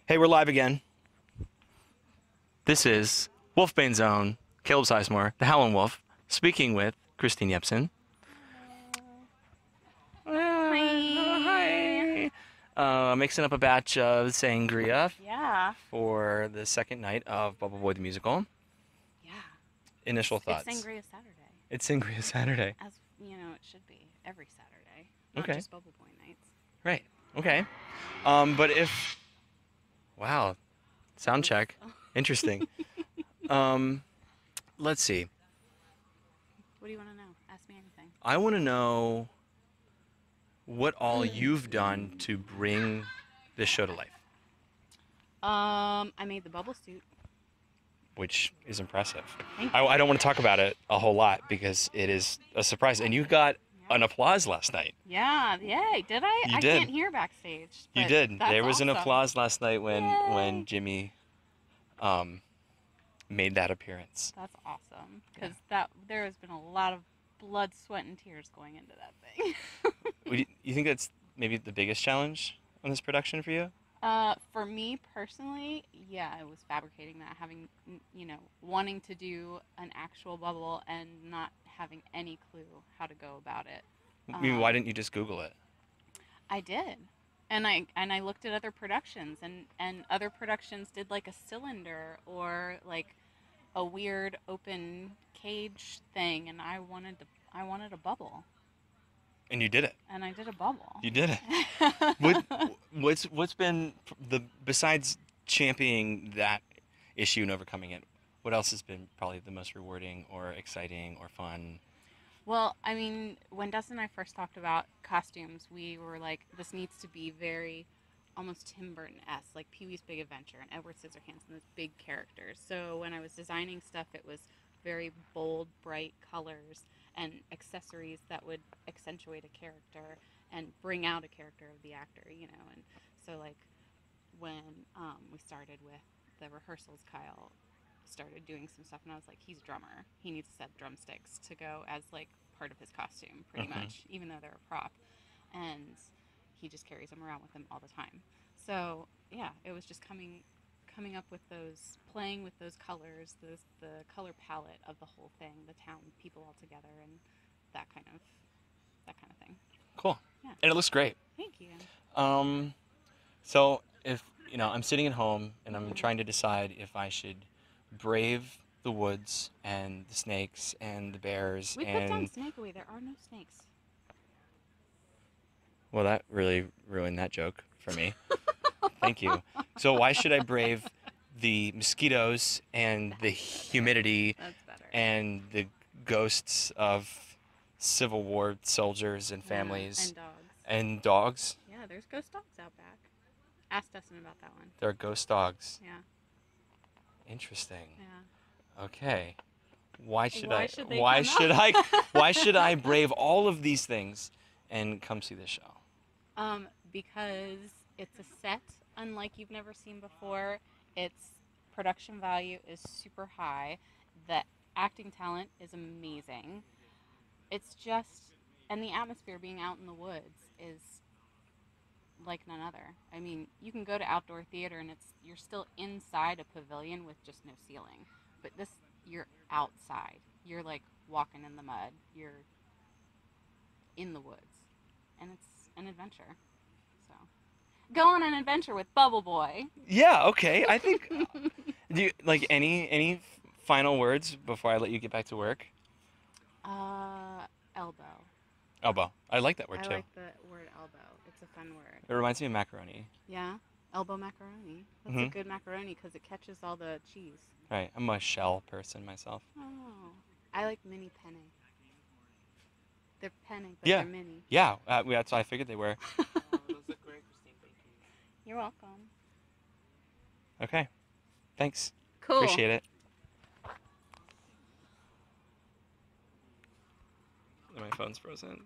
Hey, we're live again. This is Wolfbane Zone, Caleb Sizemore, the Howlin Wolf, speaking with Christine Yepsen. Hi. Hi. Mixing up a batch of sangria Yeah. for the second night of Bubble Boy the Musical. Yeah. Initial It's thoughts. Sangria Saturday. It's Sangria Saturday. As you know, it should be every Saturday, not Okay. just Bubble Boy nights. Right. Okay. But if... Wow. Sound check. Interesting. Um, let's see. What do you want to know? Ask me anything. I want to know what all you've done to bring this show to life, I made the bubble suit. which is impressive. Thank I don't want to talk about it a whole lot because it is a surprise. And you got an applause last night. Yeah. Yay. Did I? You I did. can't hear backstage. You but did. That's There was an awesome. applause last night when Yay. Jimmy made that appearance. That's awesome because there has been a lot of blood, sweat, and tears going into that thing. You think that's maybe the biggest challenge on this production for you? For me personally, yeah, it was fabricating that, having, wanting to do an actual bubble and not having any clue how to go about it. I mean, why didn't you just Google it? I did. And I looked at other productions and other productions did like a cylinder or like a weird open cage thing, and I wanted a bubble. And you did it. And I did a bubble. You did it. What's been besides championing that issue and overcoming it? What else has been probably the most rewarding or exciting or fun? Well, I mean, when Dustin and I first talked about costumes, we were like, this needs to be very almost Tim Burton-esque, like Pee-wee's Big Adventure and Edward Scissorhands and those big characters. So when I was designing stuff, it was very bold, bright colors and accessories that would accentuate a character and bring out a character of the actor, And so, like, when we started with the rehearsals, Kyle started doing some stuff, and I was like, he's a drummer. He needs a set of drumsticks to go as, like, part of his costume, pretty much, even though they're a prop. And he just carries them around with him all the time. So, yeah, it was just coming up with those, playing with those colors, the color palette of the whole thing, the town people all together, and that kind of thing. Cool. Yeah. And it looks great. Thank you. So if I'm sitting at home and I'm trying to decide if I should brave the woods and the snakes and the bears We put down snake away. There are no snakes. Well, that really ruined that joke for me. Thank you. So why should I brave the mosquitoes and the humidity and the ghosts of Civil War soldiers and families and dogs? And dogs? Yeah, there's ghost dogs out back. Ask Dustin about that one. There are ghost dogs. Yeah. Interesting. Yeah. Okay. Why should Why why should I brave all of these things and come see this show? Because it's a set unlike you've never seen before. Its production value is super high. The acting talent is amazing. It's just, and the atmosphere being out in the woods is like none other. I mean, you can go to outdoor theater and you're still inside a pavilion with just no ceiling. But this, you're outside. You're like walking in the mud. You're in the woods. And it's an adventure. So, go on an adventure with Bubble Boy. Yeah, okay. I think do you like any final words before I let you get back to work? Elbow. Elbow. I like that word I too. like the word elbow. It's a fun word. It reminds me of macaroni. Yeah? Elbow macaroni. That's a good macaroni because it catches all the cheese. Right. I'm a shell person myself. Oh. I like mini penne. They're penne, but Yeah. they're mini. Yeah, that's what I figured they were. Those look great, Christine. Thank you. You're welcome. Okay. Thanks. Cool. Appreciate it. My phone's frozen.